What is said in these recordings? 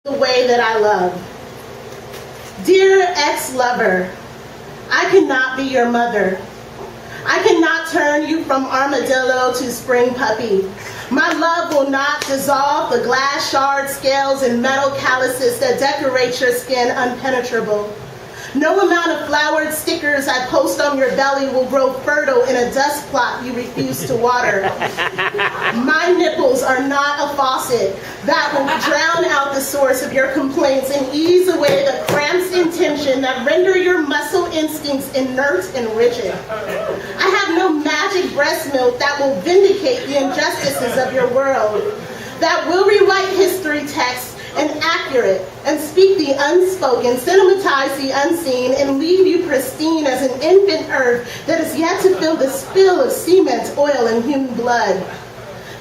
the way that I love. Dear ex-lover, I cannot be your mother. I cannot turn you from armadillo to spring puppy. My love will not dissolve the glass shard scales and metal calluses that decorate your skin unpenetrable. No amount of flowered stickers I post on your belly will grow fertile in a dust plot you refuse to water. My nipples are not a faucet that will drown out the source of your complaints and ease away the cramps and tension that render your muscle instincts inert and rigid. I have no magic breast milk that will vindicate the injustices of your world, that will rewrite history texts and accurate, and speak the unspoken, cinematize the unseen, and leave you pristine as an infant earth that is yet to feel the spill of cement, oil, and human blood.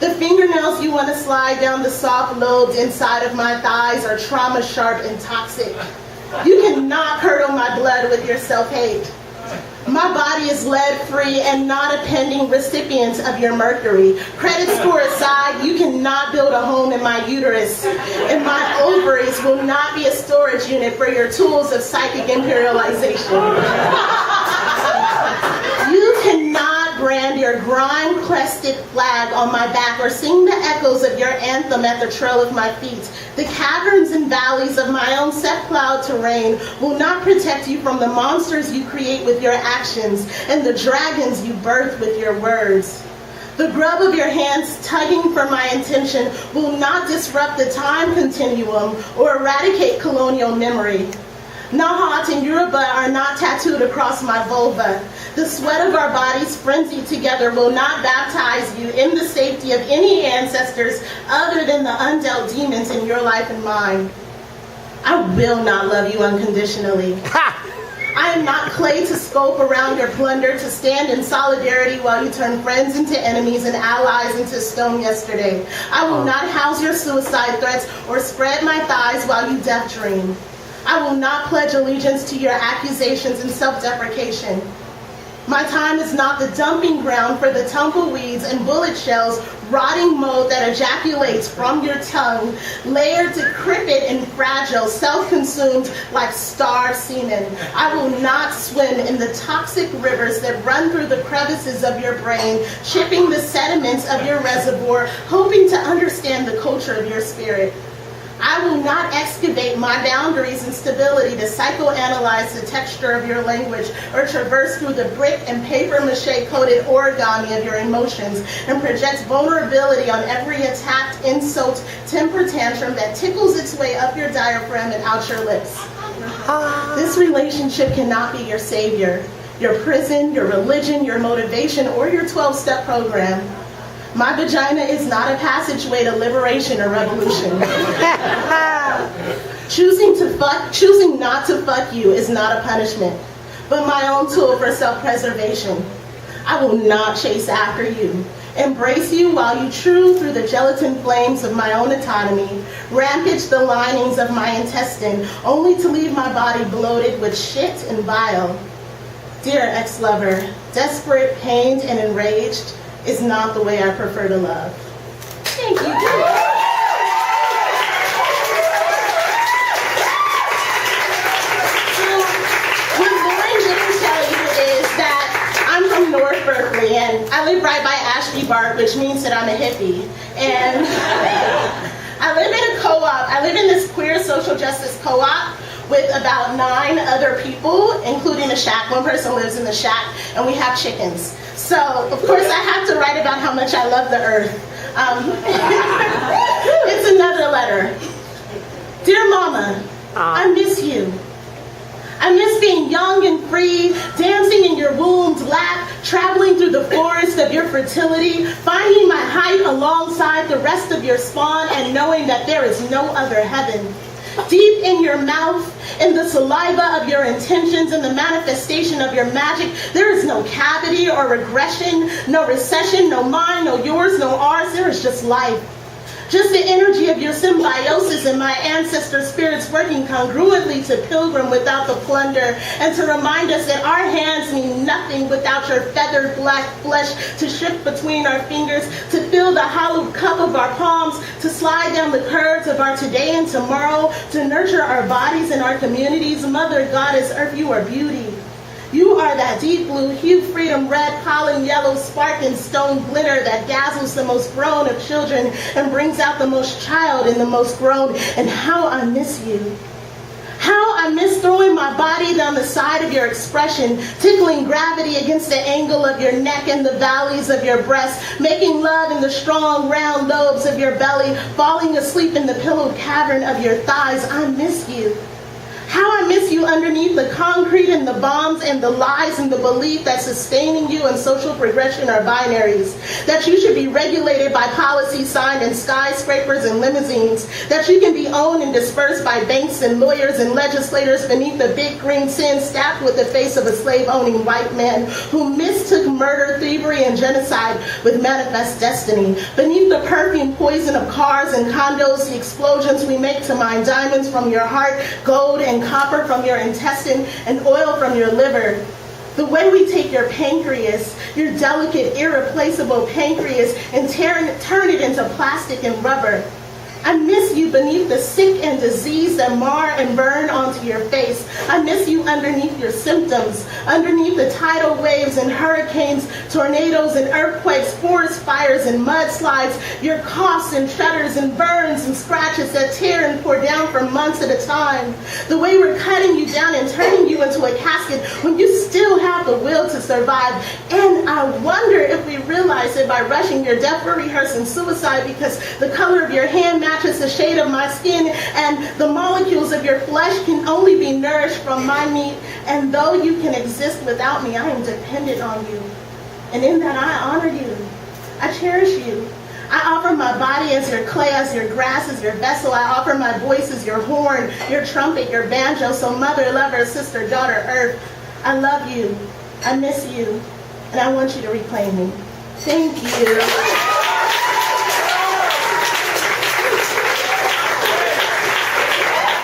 The fingernails you want to slide down the soft lobes inside of my thighs are trauma sharp and toxic. You cannot curdle my blood with your self-hate. My body is lead-free and not a pending recipient of your mercury. Credit score aside, you cannot build a home in my uterus, and my ovaries will not be a storage unit for your tools of psychic imperialization. You cannot brand your grime-crested flag on my back or sing the echoes of your anthem at the trail of my feet. The caverns and valleys of my own set-plowed terrain will not protect you from the monsters you create with your actions and the dragons you birth with your words. The grub of your hands tugging for my intention will not disrupt the time continuum or eradicate colonial memory. Nahat and Yoruba are not tattooed across my vulva. The sweat of our bodies frenzied together will not baptize you in the safety of any ancestors other than the undealt demons in your life and mine. I will not love you unconditionally. I am not clay to scope around your plunder, to stand in solidarity while you turn friends into enemies and allies into stone yesterday. I will not house your suicide threats or spread my thighs while you death dream. I will not pledge allegiance to your accusations and self-deprecation. My time is not the dumping ground for the tumbleweeds and bullet shells, rotting mold that ejaculates from your tongue, layered, decrepit, and fragile, self-consumed like starved semen. I will not swim in the toxic rivers that run through the crevices of your brain, chipping the sediments of your reservoir, hoping to understand the culture of your spirit. I will not excavate my boundaries and stability to psychoanalyze the texture of your language or traverse through the brick and paper mache coated origami of your emotions and project vulnerability on every attacked, insult, temper tantrum that tickles its way up your diaphragm and out your lips. This relationship cannot be your savior, your prison, your religion, your motivation, or your 12-step program. My vagina is not a passageway to liberation or revolution. Choosing not to fuck you is not a punishment, but my own tool for self-preservation. I will not chase after you. Embrace you while you chew through the gelatin flames of my own autonomy, rampage the linings of my intestine, only to leave my body bloated with shit and bile. Dear ex-lover, desperate, pained, and enraged, is not the way I prefer to love. Thank you. So, what Lauren didn't tell you is that I'm from North Berkeley, and I live right by Ashby Park, which means that I'm a hippie. And I live in a co-op. I live in this queer social justice co-op with about 9 other people, including a shack. One person lives in the shack, and we have chickens. So, of course, I have to write about how much I love the earth. It's another letter. Dear Mama, I miss you. I miss being young and free, dancing in your womb's lap, traveling through the forest of your fertility, finding my height alongside the rest of your spawn, and knowing that there is no other heaven. Deep in your mouth, in the saliva of your intentions, in the manifestation of your magic, there is no cavity or regression, no recession, no mine, no yours, no ours. There is just life. Just the energy of your symbiosis and my ancestor spirits working congruently to pilgrim without the plunder, and to remind us that our hands mean nothing without your feathered black flesh to shift between our fingers, to fill the hollow cup of our palms, to slide down the curves of our today and tomorrow, to nurture our bodies and our communities. Mother Goddess Earth, you are beauty. You are that deep blue, hue, freedom, red, pollen, yellow, spark, and stone glitter that dazzles the most grown of children and brings out the most child in the most grown. And how I miss you. How I miss throwing my body down the side of your expression, tickling gravity against the angle of your neck and the valleys of your breast, making love in the strong, round lobes of your belly, falling asleep in the pillowed cavern of your thighs. I miss you. How I miss you underneath the concrete and the bombs and the lies and the belief that sustaining you and social progression are binaries, that you should be regulated by policy signed in skyscrapers and limousines, that you can be owned and dispersed by banks and lawyers and legislators beneath the big green sin stacked with the face of a slave-owning white man who mistook murder, thievery, and genocide with manifest destiny. Beneath the perfume poison of cars and condos, the explosions we make to mine diamonds from your heart, gold and copper from your intestine, and oil from your liver. The way we take your pancreas, your delicate, irreplaceable pancreas, and turn it into plastic and rubber. I miss you beneath the sick and disease that mar and burn onto your face. I miss you underneath your symptoms, underneath the tidal waves and hurricanes, tornadoes and earthquakes, forest fires and mudslides, your coughs and shudders and burns and scratches that tear and pour down for months at a time. The way we're cutting you down and turning you into a casket when you still have the will to survive. And I wonder if we realize that by rushing your death, we're rehearsing suicide because the color of your hand matches the shade of my skin, and the molecules of your flesh can only be nourished from my meat. And though you can exist without me, I am dependent on you. And in that, I honor you. I cherish you. I offer my body as your clay, as your grass, as your vessel. I offer my voice as your horn, your trumpet, your banjo. So mother, lover, sister, daughter, earth, I love you. I miss you. And I want you to reclaim me. Thank you.